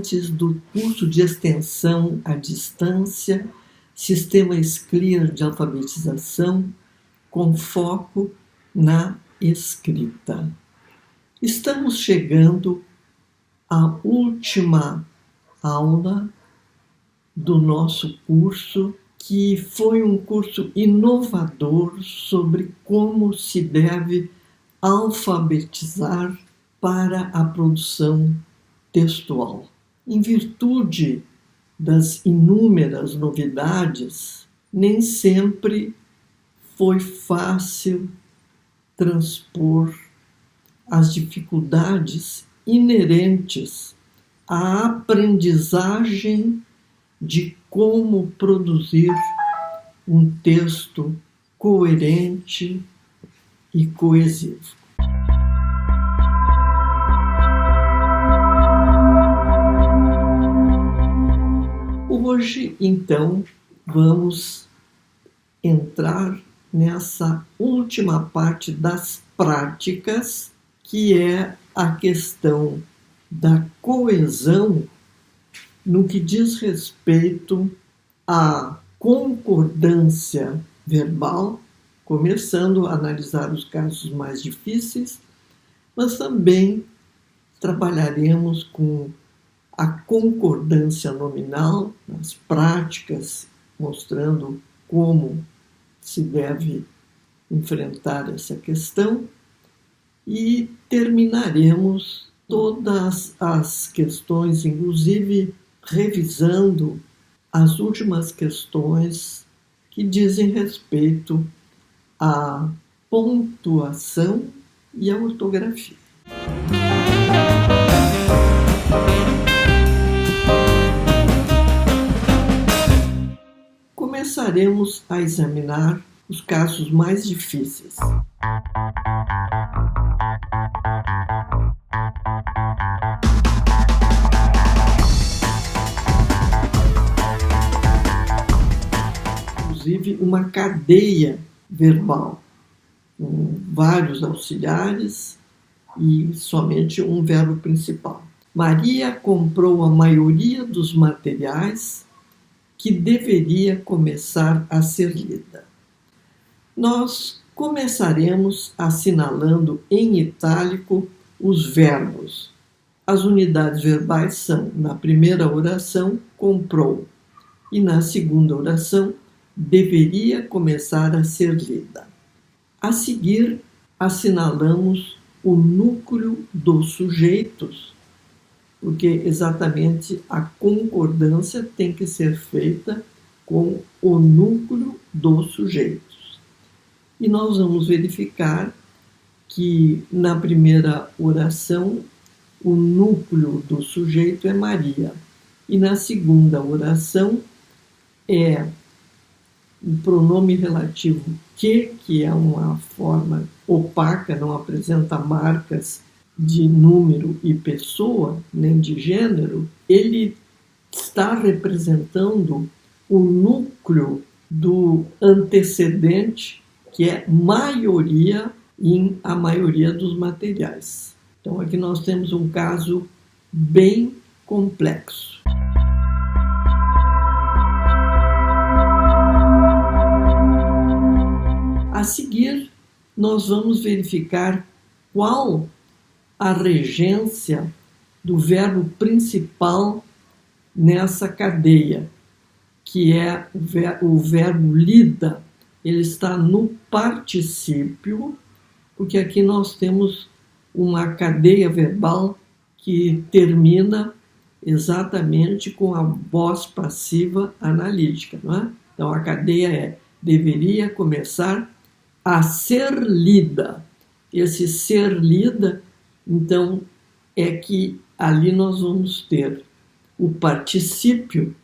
estudantes do curso de extensão à distância, Sistemas Clear de Alfabetização, com foco na escrita. Estamos chegando à última aula do nosso curso, que foi um curso inovador sobre como se deve alfabetizar para a produção textual. Em virtude das inúmeras novidades, nem sempre foi fácil transpor as dificuldades inerentes à aprendizagem de como produzir um texto coerente e coesivo. Hoje, então, vamos entrar nessa última parte das práticas, que é a questão da coesão no que diz respeito à concordância verbal, começando a analisar os casos mais difíceis, mas também trabalharemos com a concordância nominal, nas práticas, mostrando como se deve enfrentar essa questão, e terminaremos todas as questões, inclusive revisando as últimas questões que dizem respeito à pontuação e à ortografia. Começaremos a examinar os casos mais difíceis. Inclusive, uma cadeia verbal, com vários auxiliares e somente um verbo principal. Maria comprou a maioria dos materiais que deveria começar a ser lida. Nós começaremos assinalando em itálico os verbos. As unidades verbais são, na primeira oração, comprou, e na segunda oração, deveria começar a ser lida. A seguir, assinalamos o núcleo dos sujeitos, porque exatamente a concordância tem que ser feita com o núcleo dos sujeitos. E nós vamos verificar que na primeira oração o núcleo do sujeito é Maria, e na segunda oração é o pronome relativo que é uma forma opaca, não apresenta marcas de número e pessoa, nem de gênero. Ele está representando o núcleo do antecedente, que é maioria em a maioria dos materiais. Então aqui nós temos um caso bem complexo. A seguir, nós vamos verificar qual a regência do verbo principal nessa cadeia, que é o verbo lida. Ele está no particípio, porque aqui nós temos uma cadeia verbal que termina exatamente com a voz passiva analítica, não é? Então a cadeia é deveria começar a ser lida. Esse ser lida, então, é que ali nós vamos ter o particípio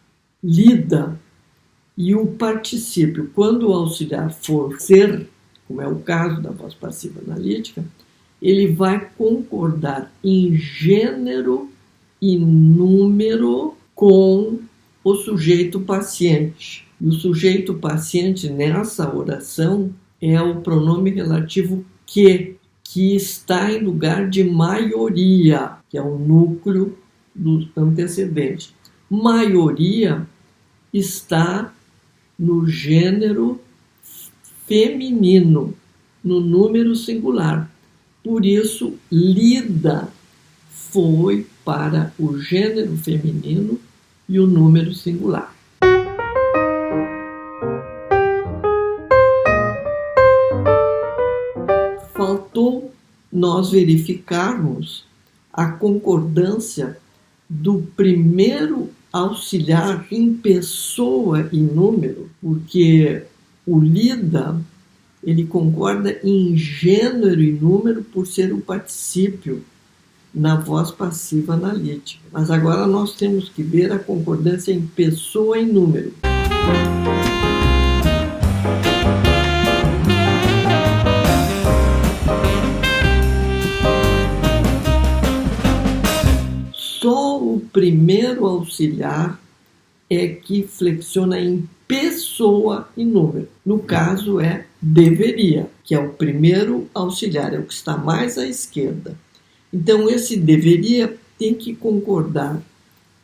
lida e o particípio. Quando o auxiliar for ser, como é o caso da voz passiva analítica, ele vai concordar em gênero e número com o sujeito paciente. E o sujeito paciente nessa oração é o pronome relativo que está em lugar de maioria, que é o núcleo do antecedente. Maioria está no gênero feminino, no número singular. Por isso, lida foi para o gênero feminino e o número singular. Faltou nós verificarmos a concordância do primeiro auxiliar em pessoa e número, porque o lida, ele concorda em gênero e número por ser o particípio na voz passiva analítica. Mas agora nós temos que ver a concordância em pessoa e número. Só o primeiro auxiliar é que flexiona em pessoa e número. No caso é deveria, que é o primeiro auxiliar, é o que está mais à esquerda. Então esse deveria tem que concordar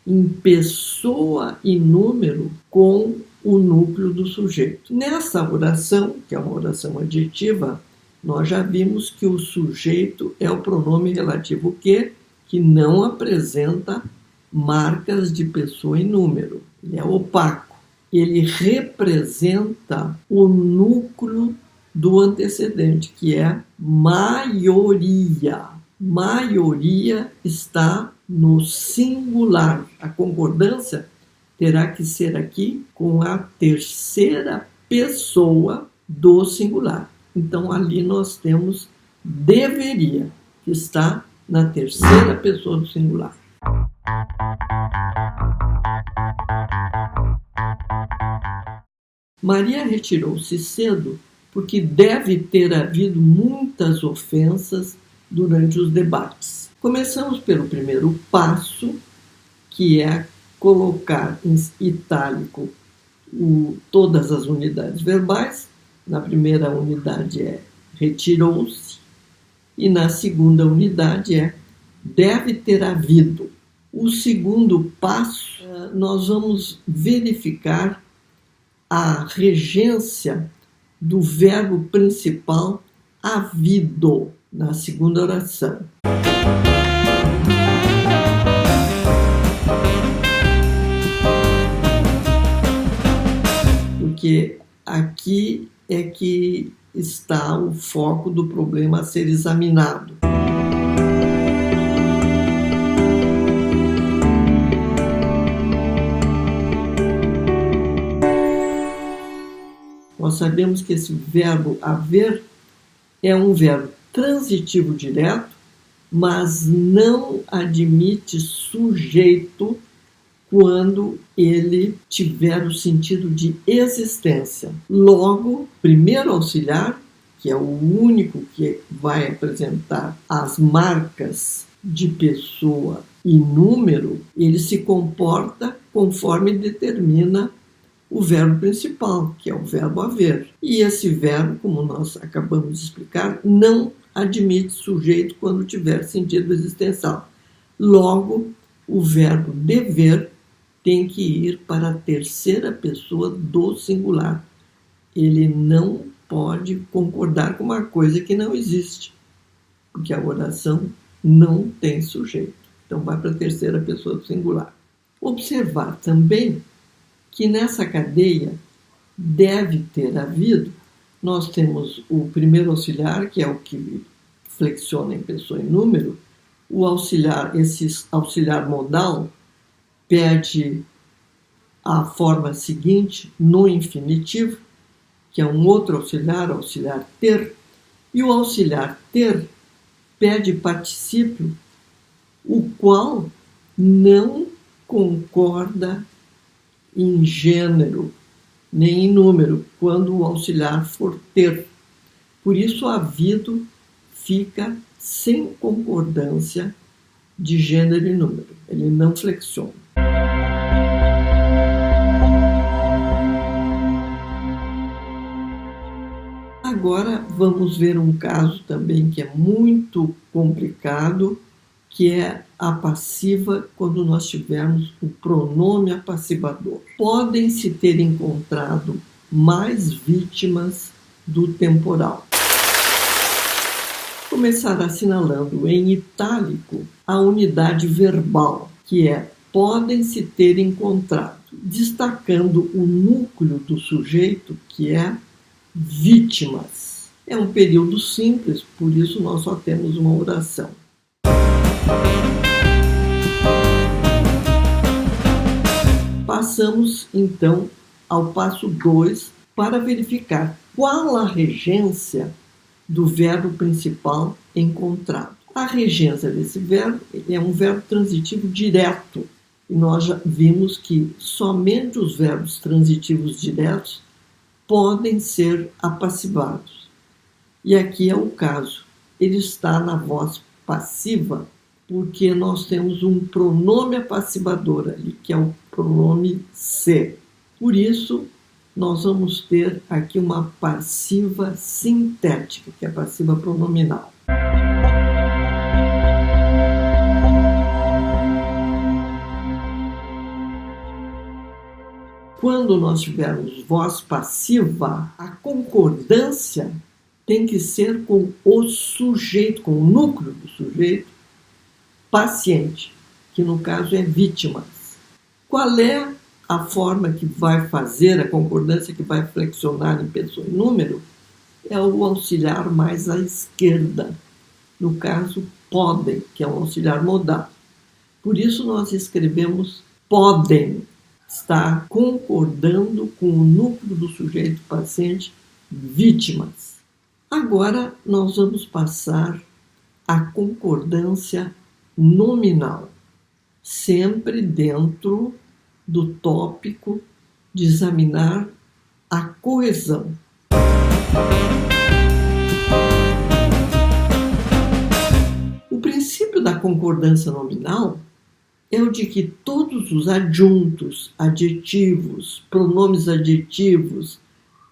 em pessoa e número com o núcleo do sujeito. Nessa oração, que é uma oração adjetiva, nós já vimos que o sujeito é o pronome relativo que não apresenta marcas de pessoa e número. Ele é opaco. Ele representa o núcleo do antecedente, que é maioria. Maioria está no singular. A concordância terá que ser aqui com a terceira pessoa do singular. Então, ali nós temos deveria, que está na terceira pessoa do singular. Maria retirou-se cedo porque deve ter havido muitas ofensas durante os debates. Começamos pelo primeiro passo, que é colocar em itálico todas as unidades verbais. Na primeira unidade é retirou-se e na segunda unidade é deve ter havido. O segundo passo, nós vamos verificar a regência do verbo principal havido na segunda oração. Porque aqui é que está o foco do problema a ser examinado. Nós sabemos que esse verbo haver é um verbo transitivo direto, mas não admite sujeito quando ele tiver o sentido de existência. Logo, primeiro auxiliar, que é o único que vai apresentar as marcas de pessoa e número, ele se comporta conforme determina o verbo principal, que é o verbo haver. E esse verbo, como nós acabamos de explicar, não admite sujeito quando tiver sentido existencial. Logo, o verbo dever tem que ir para a terceira pessoa do singular. Ele não pode concordar com uma coisa que não existe, porque a oração não tem sujeito. Então, vai para a terceira pessoa do singular. Observar também que nessa cadeia deve ter havido, nós temos o primeiro auxiliar, que é o que flexiona em pessoa e número. O auxiliar, esse auxiliar modal, pede a forma seguinte no infinitivo, que é um outro auxiliar ter, e o auxiliar ter pede particípio, o qual não concorda em gênero nem em número quando o auxiliar for ter. Por isso, havido fica sem concordância de gênero e número. Ele não flexiona. Agora vamos ver um caso também que é muito complicado, que é a passiva quando nós tivermos o pronome apassivador. Podem-se ter encontrado mais vítimas do temporal. Começar assinalando em itálico a unidade verbal, que é podem-se ter encontrado, destacando o núcleo do sujeito, que é vítimas. É um período simples, por isso nós só temos uma oração. Passamos, então, ao passo 2 para verificar qual a regência do verbo principal encontrado. A regência desse verbo é um verbo transitivo direto. E nós já vimos que somente os verbos transitivos diretos podem ser apassivados. E aqui é o caso. Ele está na voz passiva porque nós temos um pronome apassivador ali, que é o pronome se. Por isso, nós vamos ter aqui uma passiva sintética, que é a passiva pronominal. Quando nós tivermos voz passiva, a concordância tem que ser com o sujeito, com o núcleo do sujeito paciente, que no caso é vítimas. Qual é a forma que vai fazer a concordância, que vai flexionar em pessoa e número? É o auxiliar mais à esquerda. No caso, podem, que é um auxiliar modal. Por isso nós escrevemos podem. Está concordando com o núcleo do sujeito paciente, vítimas. Agora nós vamos passar à concordância nominal, sempre dentro do tópico de examinar a coesão. O princípio da concordância nominal é o de que todos os adjuntos, adjetivos, pronomes adjetivos,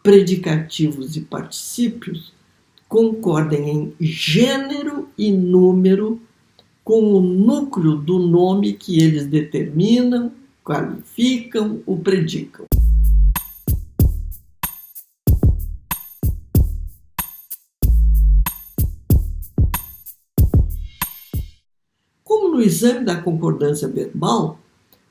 predicativos e particípios concordem em gênero e número com o núcleo do nome que eles determinam, qualificam ou predicam. Como no exame da concordância verbal,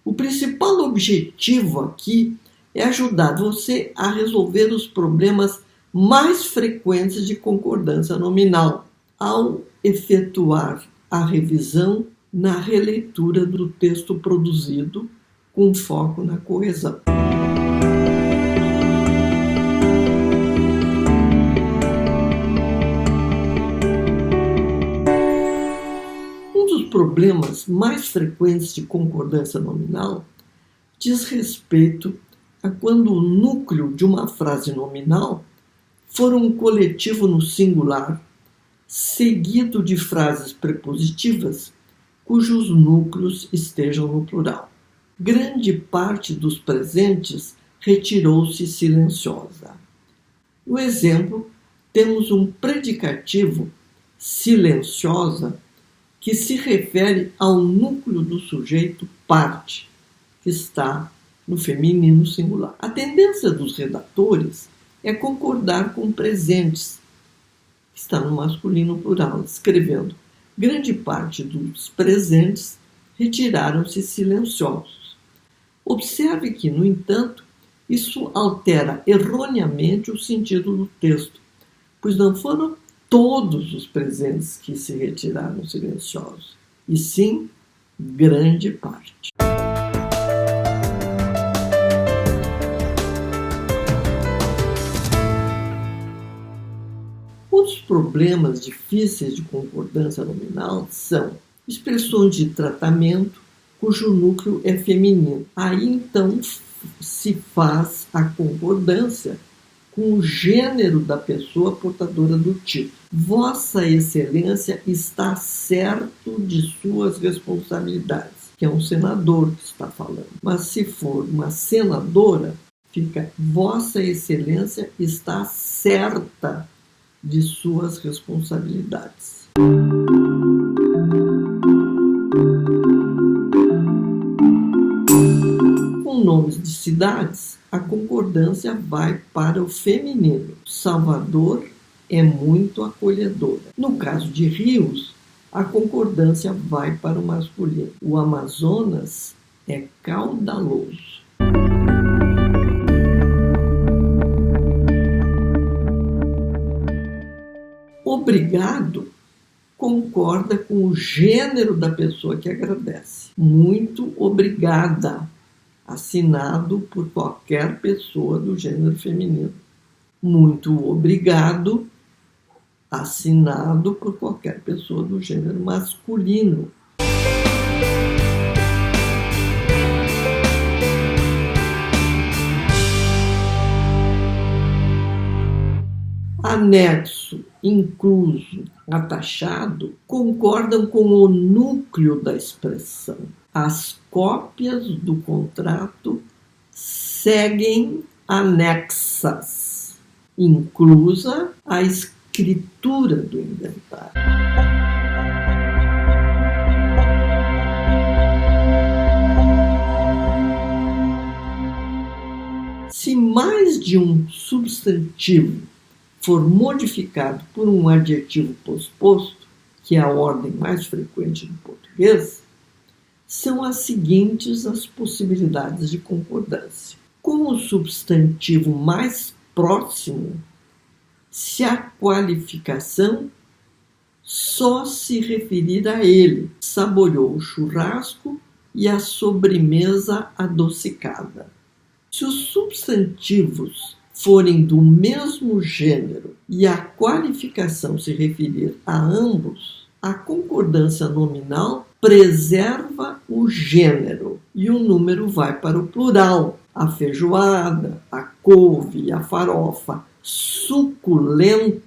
o principal objetivo aqui é ajudar você a resolver os problemas mais frequentes de concordância nominal, ao efetuar a revisão na releitura do texto produzido com foco na coesão. Problemas mais frequentes de concordância nominal diz respeito a quando o núcleo de uma frase nominal for um coletivo no singular, seguido de frases prepositivas cujos núcleos estejam no plural. Grande parte dos presentes retirou-se silenciosa. No exemplo, temos um predicativo silenciosa que se refere ao núcleo do sujeito parte, que está no feminino singular. A tendência dos redatores é concordar com presentes, que está no masculino plural, escrevendo: grande parte dos presentes retiraram-se silenciosos. Observe que, no entanto, isso altera erroneamente o sentido do texto, pois não foram todos os presentes que se retiraram silenciosos, e sim grande parte. Outros problemas difíceis de concordância nominal são expressões de tratamento cujo núcleo é feminino. Aí, então, se faz a concordância com o gênero da pessoa portadora do título. Vossa Excelência está certo de suas responsabilidades, que é um senador que está falando. Mas se for uma senadora, fica Vossa Excelência está certa de suas responsabilidades. cidades, a concordância vai para o feminino. Salvador é muito acolhedora. No caso de rios, a concordância vai para o masculino. O Amazonas é caudaloso. Obrigado concorda com o gênero da pessoa que agradece. Muito obrigada, assinado por qualquer pessoa do gênero feminino. Muito obrigado, assinado por qualquer pessoa do gênero masculino. Anexo, incluso, atachado, concordam com o núcleo da expressão. As cópias do contrato seguem anexas, inclusa a escritura do inventário. Se mais de um substantivo for modificado por um adjetivo posposto, que é a ordem mais frequente no português, são as seguintes as possibilidades de concordância. Com o substantivo mais próximo, se a qualificação só se referir a ele, saboreou o churrasco e a sobremesa adocicada. Se os substantivos forem do mesmo gênero e a qualificação se referir a ambos, a concordância nominal preserva o gênero e o número vai para o plural. A feijoada, a couve e a farofa suculentas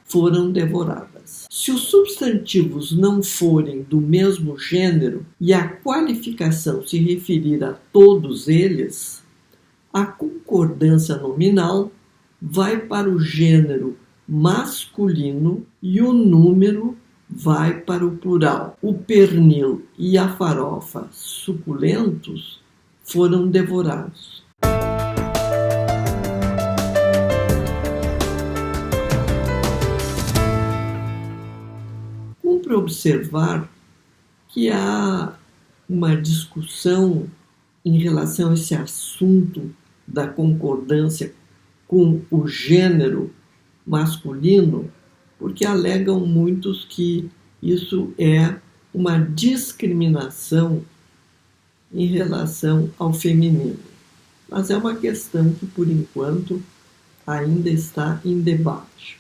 foram devoradas. Se os substantivos não forem do mesmo gênero e a qualificação se referir a todos eles, a concordância nominal vai para o gênero masculino e o número vai para o plural. O pernil e a farofa suculentos foram devorados. Cumpre observar que há uma discussão em relação a esse assunto da concordância com o gênero masculino, porque alegam muitos que isso é uma discriminação em relação ao feminino. Mas é uma questão que, por enquanto, ainda está em debate.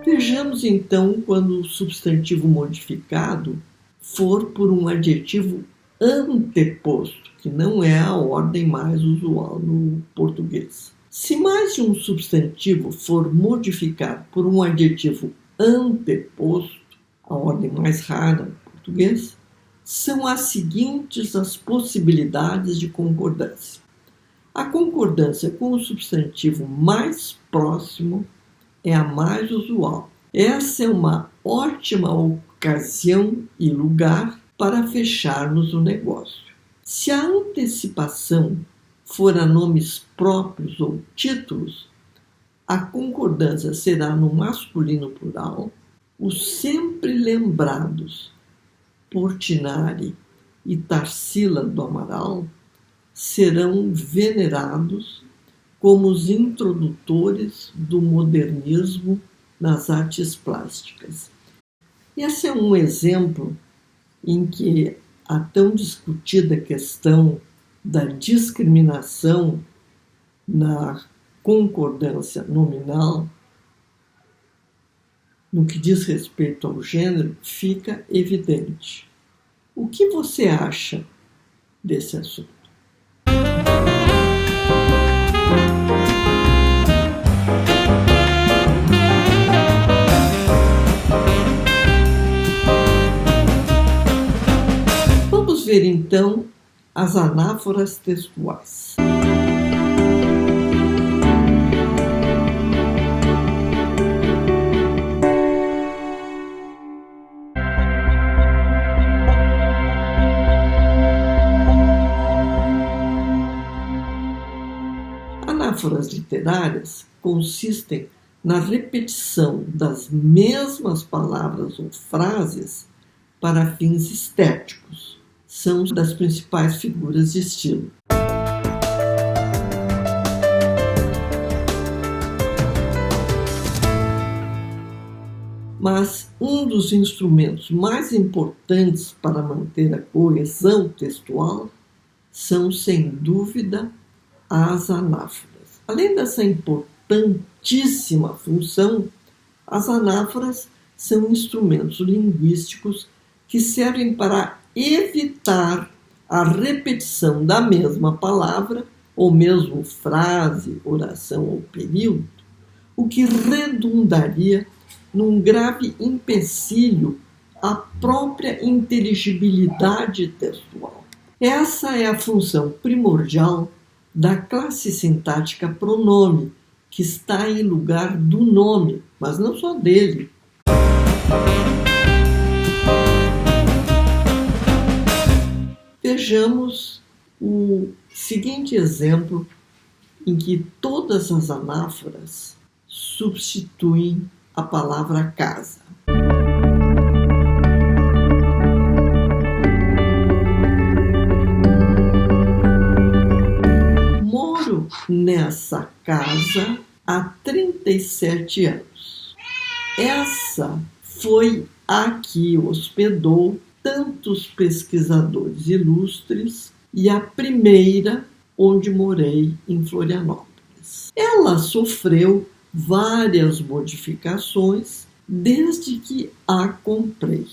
Vejamos então quando o substantivo modificado for por um adjetivo anteposto, que não é a ordem mais usual no português. Se mais de um substantivo for modificado por um adjetivo anteposto, a ordem mais rara no português, são as seguintes as possibilidades de concordância. A concordância com o substantivo mais próximo é a mais usual. Essa é uma ótima ocasião e lugar para fecharmos o negócio. Se a antecipação for a nomes próprios ou títulos, a concordância será no masculino plural. Os sempre lembrados Portinari e Tarsila do Amaral serão venerados como os introdutores do modernismo nas artes plásticas. Esse é um exemplo em que a tão discutida questão da discriminação na concordância nominal, no que diz respeito ao gênero, fica evidente. O que você acha desse assunto? Vamos ver então as anáforas textuais. Anáforas literárias consistem na repetição das mesmas palavras ou frases para fins estéticos. São das principais figuras de estilo. Mas um dos instrumentos mais importantes para manter a coesão textual são, sem dúvida, as anáforas. Além dessa importantíssima função, as anáforas são instrumentos linguísticos que servem para evitar a repetição da mesma palavra, ou mesmo frase, oração ou período, o que redundaria num grave empecilho à própria inteligibilidade textual. Essa é a função primordial da classe sintática pronome, que está em lugar do nome, mas não só dele. Vejamos o seguinte exemplo em que todas as anáforas substituem a palavra casa. Moro nessa casa há 37 anos. Essa foi a que hospedou tantos pesquisadores ilustres e a primeira onde morei em Florianópolis. Ela sofreu várias modificações desde que a comprei.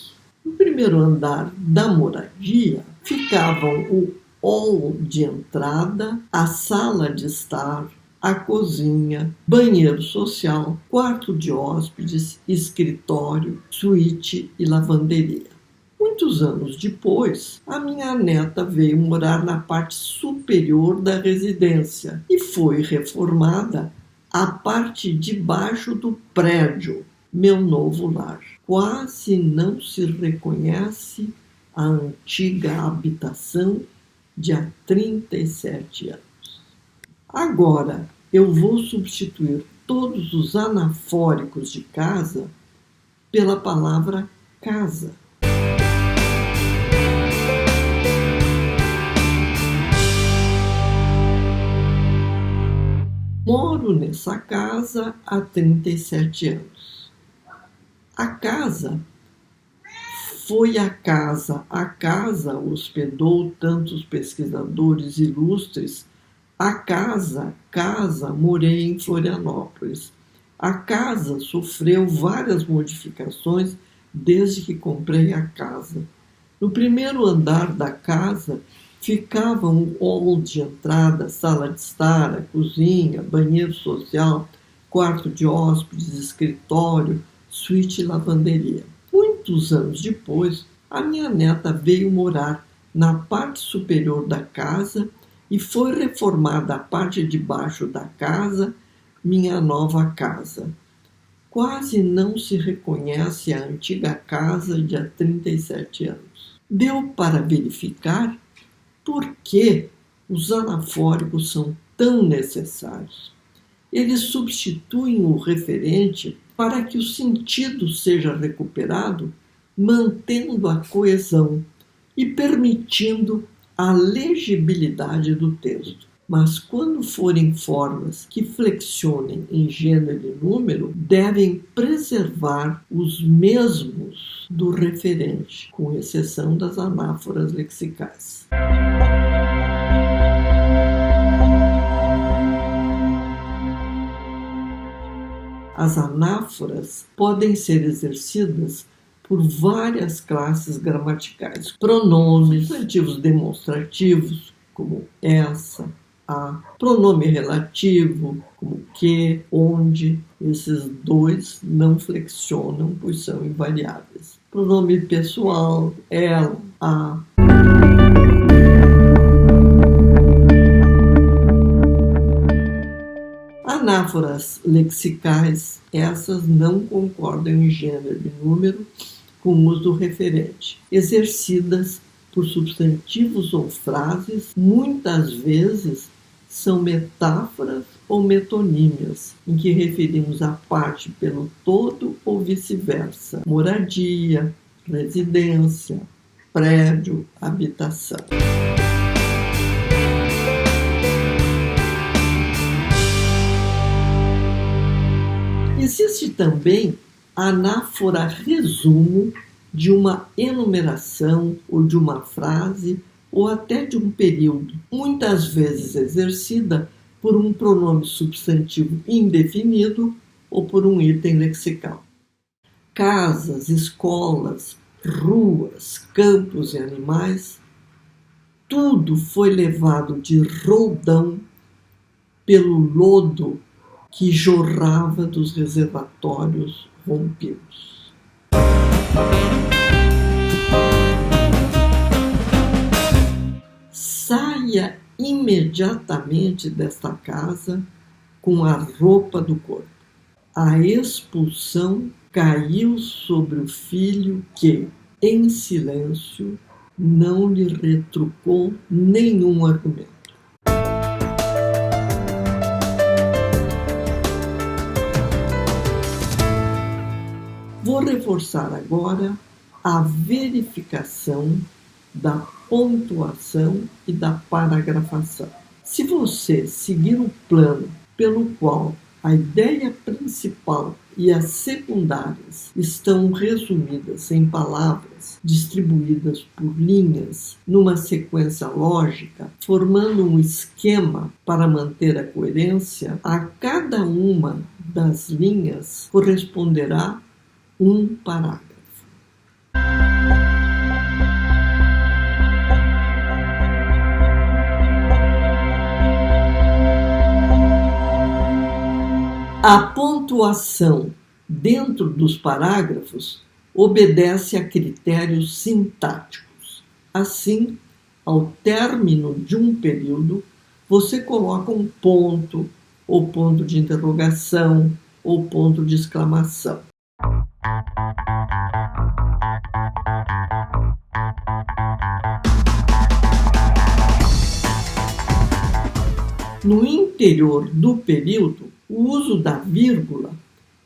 No primeiro andar da moradia ficavam o hall de entrada, a sala de estar, a cozinha, banheiro social, quarto de hóspedes, escritório, suíte e lavanderia. Muitos anos depois, a minha neta veio morar na parte superior da residência e foi reformada a parte de baixo do prédio, meu novo lar. Quase não se reconhece a antiga habitação de há 37 anos. Agora, eu vou substituir todos os anafóricos de casa pela palavra casa. Moro nessa casa há 37 anos. A casa foi a casa hospedou tantos pesquisadores ilustres. A casa, morei em Florianópolis. A casa sofreu várias modificações desde que comprei a casa. No primeiro andar da casa ficavam o hall de entrada, sala de estar, a cozinha, banheiro social, quarto de hóspedes, escritório, suíte e lavanderia. Muitos anos depois, a minha neta veio morar na parte superior da casa e foi reformada a parte de baixo da casa, minha nova casa. Quase não se reconhece a antiga casa de há 37 anos. Deu para verificar por que os anafóricos são tão necessários. Eles substituem o referente para que o sentido seja recuperado, mantendo a coesão e permitindo a legibilidade do texto. Mas quando forem formas que flexionem em gênero e número, devem preservar os mesmos do referente, com exceção das anáforas lexicais. As anáforas podem ser exercidas por várias classes gramaticais. Pronomes, substantivos demonstrativos, como essa, a. Pronome relativo, como que, onde. Esses dois não flexionam, pois são invariáveis. Pronome pessoal, ela, a. Anáforas lexicais, essas não concordam em gênero e número com o uso do referente, exercidas por substantivos ou frases, muitas vezes são metáforas ou metonímias, em que referimos a parte pelo todo ou vice-versa, moradia, residência, prédio, habitação. Existe também a anáfora resumo de uma enumeração ou de uma frase ou até de um período, muitas vezes exercida por um pronome substantivo indefinido ou por um item lexical. Casas, escolas, ruas, campos e animais, tudo foi levado de roldão pelo lodo que jorrava dos reservatórios rompidos. Saia imediatamente desta casa com a roupa do corpo. A expulsão caiu sobre o filho que, em silêncio, não lhe retrucou nenhum argumento. Vou reforçar agora a verificação da pontuação e da paragrafação. Se você seguir o plano pelo qual a ideia principal e as secundárias estão resumidas em palavras distribuídas por linhas numa sequência lógica, formando um esquema para manter a coerência, a cada uma das linhas corresponderá um parágrafo. A pontuação dentro dos parágrafos obedece a critérios sintáticos. Assim, ao término de um período, você coloca um ponto, ou ponto de interrogação, ou ponto de exclamação. No interior do período, o uso da vírgula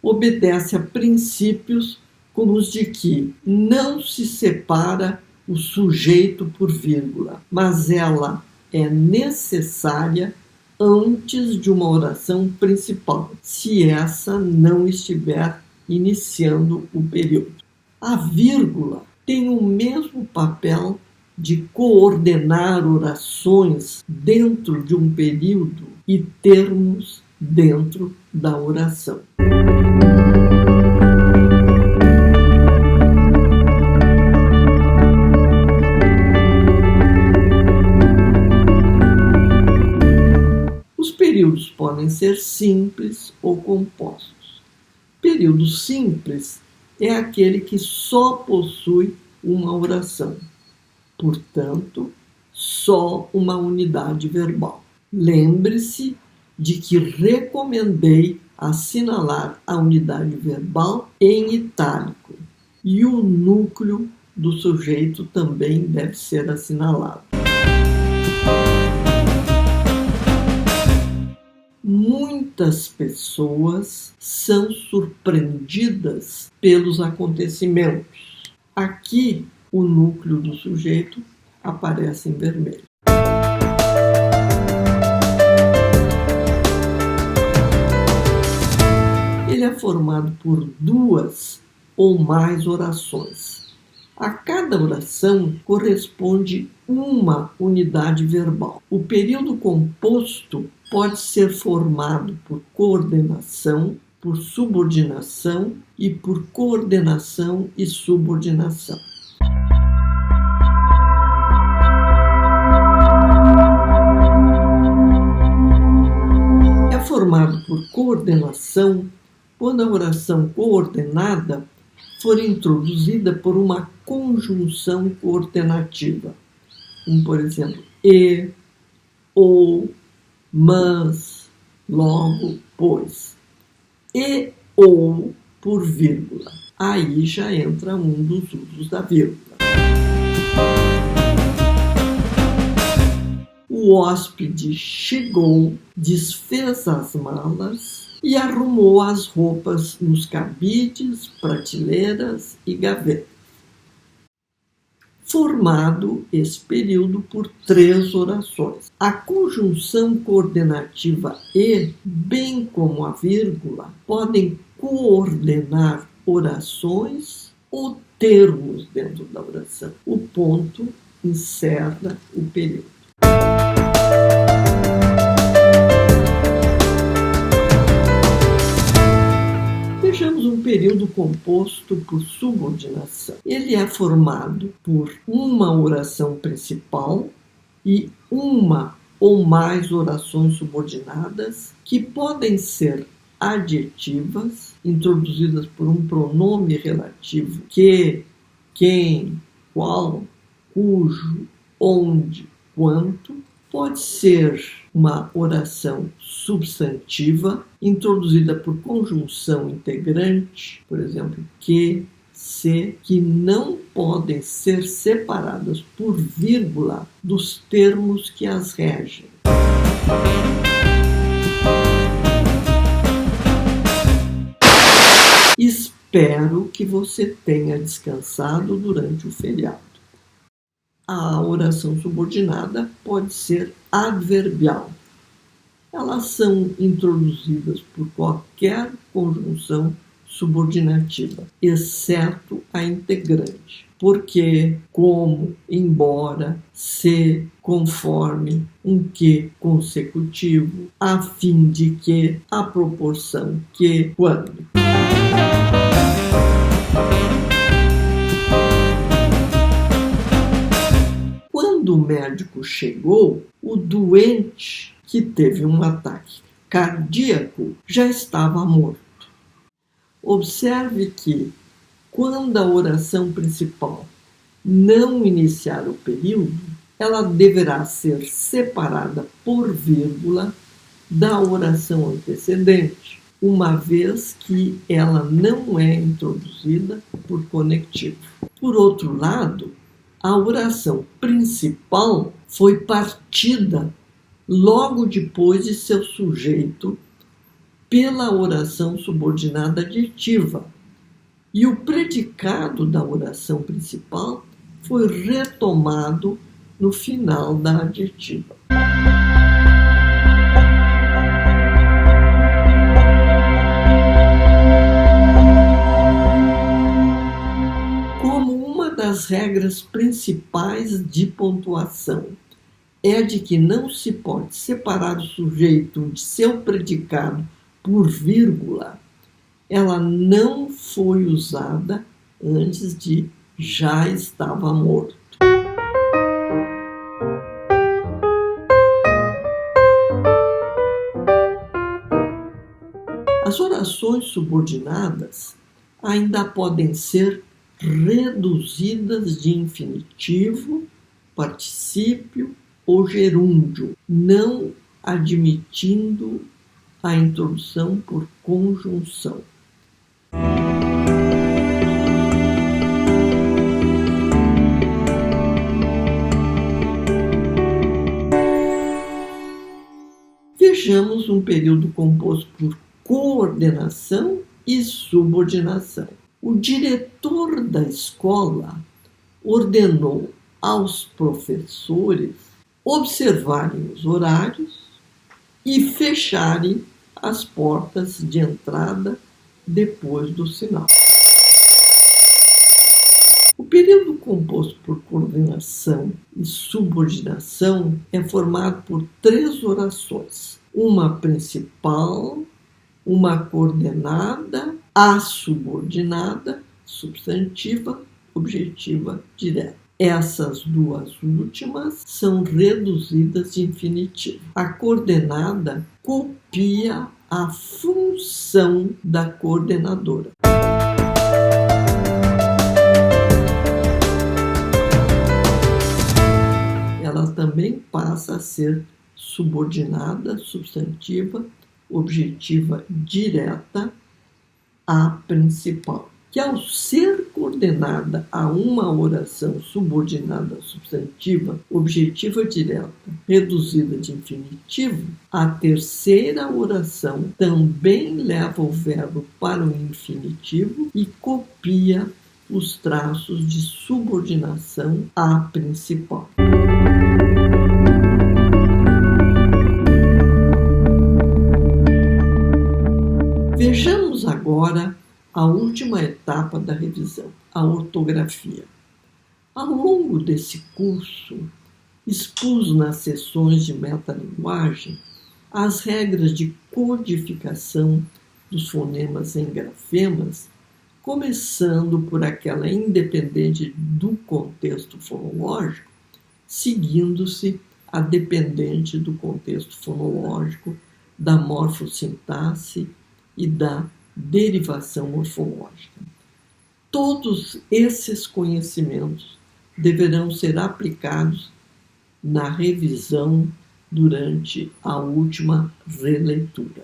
obedece a princípios como os de que não se separa o sujeito por vírgula, mas ela é necessária antes de uma oração principal, se essa não estiver iniciando o período. A vírgula tem o mesmo papel de coordenar orações dentro de um período e termos dentro da oração. Os períodos podem ser simples ou compostos. Período simples é aquele que só possui uma oração, portanto, só uma unidade verbal. Lembre-se de que recomendei assinalar a unidade verbal em itálico e o núcleo do sujeito também deve ser assinalado. Muitas pessoas são surpreendidas pelos acontecimentos. Aqui, o núcleo do sujeito aparece em vermelho. Ele é formado por duas ou mais orações. A cada oração corresponde uma unidade verbal. O período composto pode ser formado por coordenação, por subordinação e por coordenação e subordinação. É formado por coordenação quando a oração coordenada for introduzida por uma conjunção coordenativa, como por exemplo, e, ou, mas, logo, pois. E ou por vírgula. Aí já entra um dos usos da vírgula. O O hóspede chegou, desfez as malas e arrumou as roupas nos cabides, prateleiras e gavetas. Formado esse período por 3 orações. A conjunção coordenativa e, bem como a vírgula, podem coordenar orações ou termos dentro da oração. O ponto encerra o período. Vejamos um período composto por subordinação. Ele é formado por uma oração principal e uma ou mais orações subordinadas que podem ser adjetivas, introduzidas por um pronome relativo que, quem, qual, cujo, onde, quanto. Pode ser uma oração substantiva, introduzida por conjunção integrante, por exemplo, que, se, que não podem ser separadas por vírgula dos termos que as regem. Espero que você tenha descansado durante o feriado. A oração subordinada pode ser adverbial. Elas são introduzidas por qualquer conjunção subordinativa, exceto a integrante. Porque, como, embora, se, conforme, um que consecutivo, a fim de que, a proporção que, quando. Quando o médico chegou, o doente que teve um ataque cardíaco já estava morto. Observe que, quando a oração principal não iniciar o período, ela deverá ser separada por vírgula da oração antecedente, uma vez que ela não é introduzida por conectivo. Por outro lado, a oração principal foi partida logo depois de seu sujeito pela oração subordinada adjetiva, e o predicado da oração principal foi retomado no final da adjetiva. As regras principais de pontuação é de que não se pode separar o sujeito de seu predicado por vírgula. Ela não foi usada antes de já estava morto. As orações subordinadas ainda podem ser reduzidas de infinitivo, particípio ou gerúndio, não admitindo a introdução por conjunção. Vejamos um período composto por coordenação e subordinação. O diretor da escola ordenou aos professores observarem os horários e fecharem as portas de entrada depois do sinal. O período composto por coordenação e subordinação é formado por 3 orações: uma principal, uma coordenada, a subordinada, substantiva, objetiva, direta. Essas 2 últimas são reduzidas de infinitivo. A coordenada copia a função da coordenadora. Ela também passa a ser subordinada, substantiva, objetiva, direta, a principal. que, ao ser coordenada a uma oração subordinada substantiva, objetiva direta, reduzida de infinitivo, a terceira oração também leva o verbo para o infinitivo e copia os traços de subordinação à principal. Vejamos agora a última etapa da revisão, a ortografia. Ao longo desse curso, expus nas sessões de metalinguagem as regras de codificação dos fonemas em grafemas, começando por aquela independente do contexto fonológico, seguindo-se a dependente do contexto fonológico, da morfossintaxe e da derivação morfológica. Todos esses conhecimentos deverão ser aplicados na revisão durante a última releitura.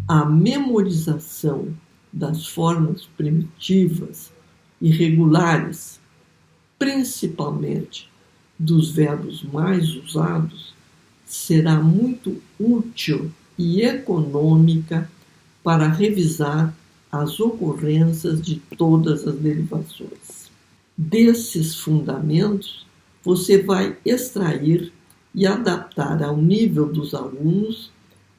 A memorização das formas primitivas e regulares, principalmente dos verbos mais usados, será muito útil e econômica para revisar as ocorrências de todas as derivações. Desses fundamentos, você vai extrair e adaptar ao nível dos alunos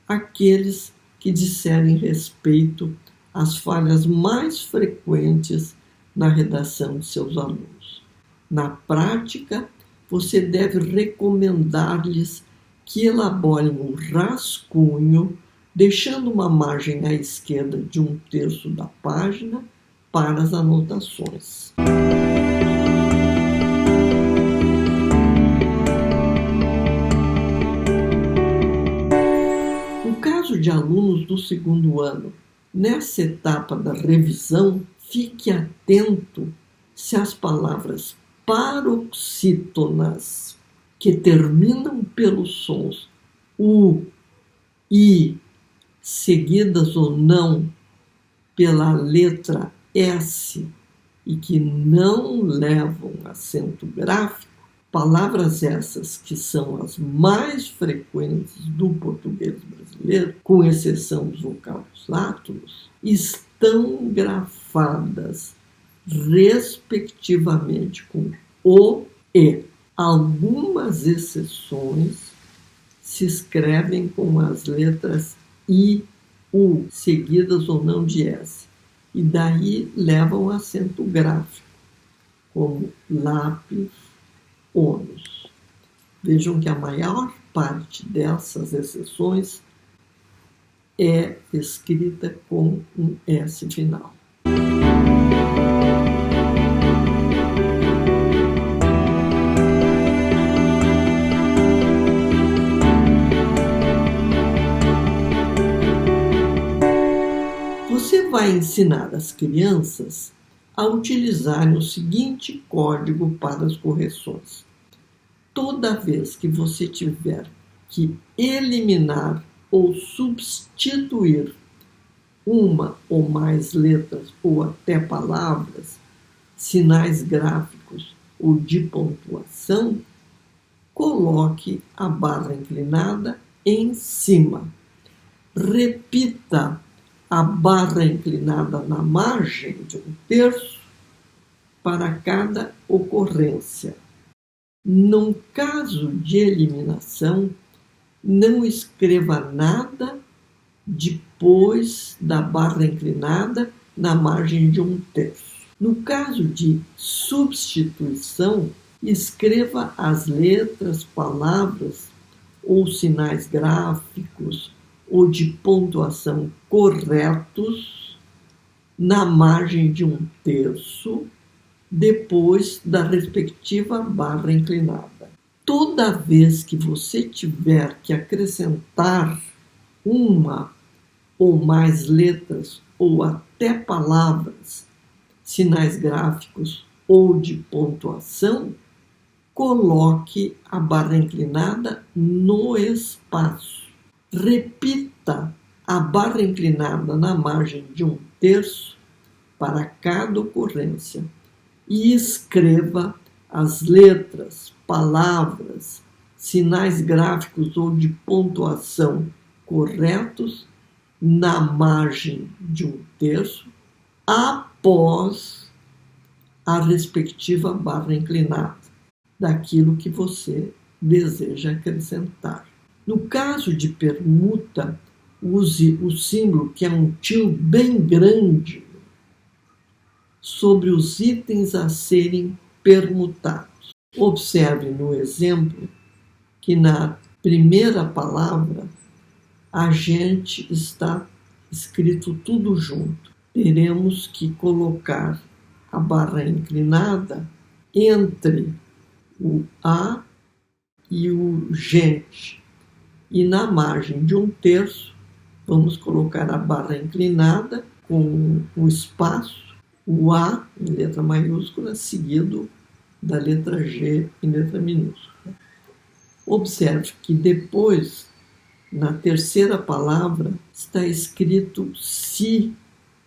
aqueles que disserem respeito às falhas mais frequentes na redação de seus alunos. Na prática, você deve recomendar-lhes que elaborem um rascunho, deixando uma margem à esquerda de 1/3 da página para as anotações. No caso de alunos do segundo ano, nessa etapa da revisão, fique atento se as palavras paroxítonas que terminam pelos sons U, I, seguidas ou não pela letra S e que não levam acento gráfico, palavras essas que são as mais frequentes do português brasileiro, com exceção dos vocábulos látulos, estão grafadas respectivamente com O e. Algumas exceções se escrevem com as letras I, U, seguidas ou não de S, e daí levam acento gráfico, como lápis, ônus. Vejam que a maior parte dessas exceções é escrita com um S final. Você vai ensinar as crianças a utilizarem o seguinte código para as correções. Toda vez que você tiver que eliminar ou substituir uma ou mais letras ou até palavras, sinais gráficos ou de pontuação, coloque a barra inclinada em cima. Repita a barra inclinada na margem de 1/3 para cada ocorrência. Num caso de eliminação, não escreva nada depois da barra inclinada na margem de 1/3. No caso de substituição, escreva as letras, palavras ou sinais gráficos ou de pontuação corretos na margem de 1/3 depois da respectiva barra inclinada. Toda vez que você tiver que acrescentar uma ou mais letras ou até palavras, sinais gráficos ou de pontuação, coloque a barra inclinada no espaço. Repita a barra inclinada na margem de 1/3 para cada ocorrência e escreva as letras, palavras, sinais gráficos ou de pontuação corretos na margem de 1/3 após a respectiva barra inclinada daquilo que você deseja acrescentar. No caso de permuta, use o símbolo, que é um tio bem grande, sobre os itens a serem permutados. Observe no exemplo que na primeira palavra a gente está escrito tudo junto. Teremos que colocar a barra inclinada entre o A e o gente. E na margem de 1/3, vamos colocar a barra inclinada com o espaço, o A em letra maiúscula, seguido da letra G em letra minúscula. Observe que depois, na terceira palavra, está escrito si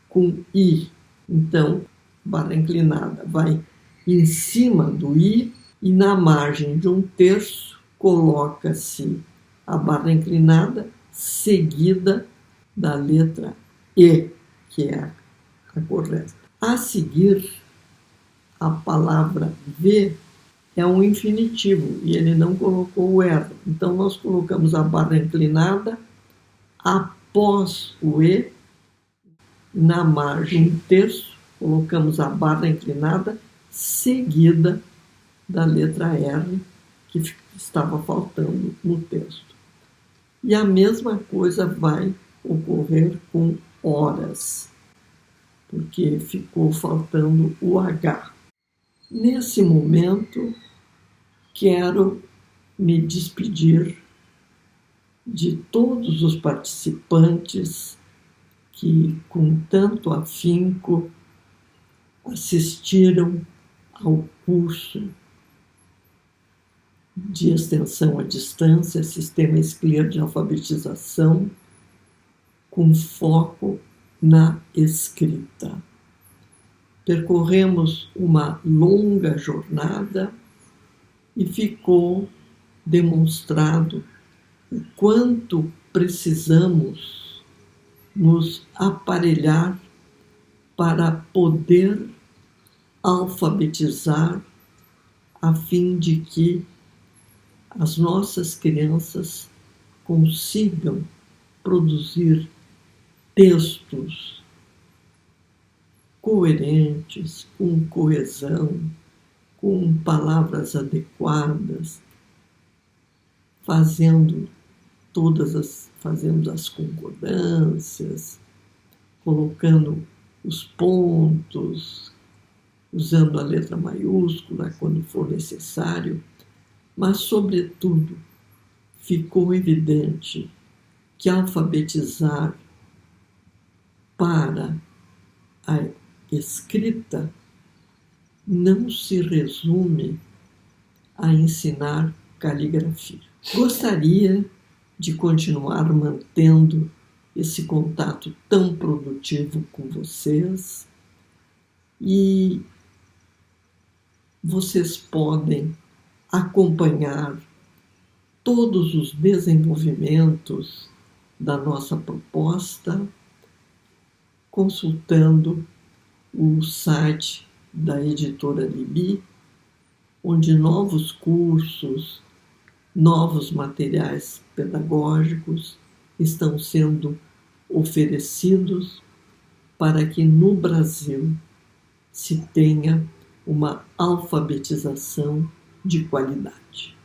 com I. Então, barra inclinada vai em cima do I e na margem de 1/3 coloca-se a barra inclinada seguida da letra E, que é a correta. A seguir, a palavra V é um infinitivo e ele não colocou o R. Então, nós colocamos a barra inclinada após o E, na margem 1/3, colocamos a barra inclinada seguida da letra R, que estava faltando no texto. E a mesma coisa vai ocorrer com horas, porque ficou faltando o H. Nesse momento, quero me despedir de todos os participantes que, com tanto afinco, assistiram ao curso de extensão à distância, Sistema Scler de Alfabetização, com foco na escrita. Percorremos uma longa jornada e ficou demonstrado o quanto precisamos nos aparelhar para poder alfabetizar, a fim de que as nossas crianças consigam produzir textos coerentes, com coesão, com palavras adequadas, fazendo as concordâncias, colocando os pontos, usando a letra maiúscula quando for necessário, mas, sobretudo, ficou evidente que alfabetizar para a escrita não se resume a ensinar caligrafia. Gostaria de continuar mantendo esse contato tão produtivo com vocês e vocês podem acompanhar todos os desenvolvimentos da nossa proposta consultando o site da editora Libi, onde novos cursos, novos materiais pedagógicos estão sendo oferecidos para que no Brasil se tenha uma alfabetização de qualidade.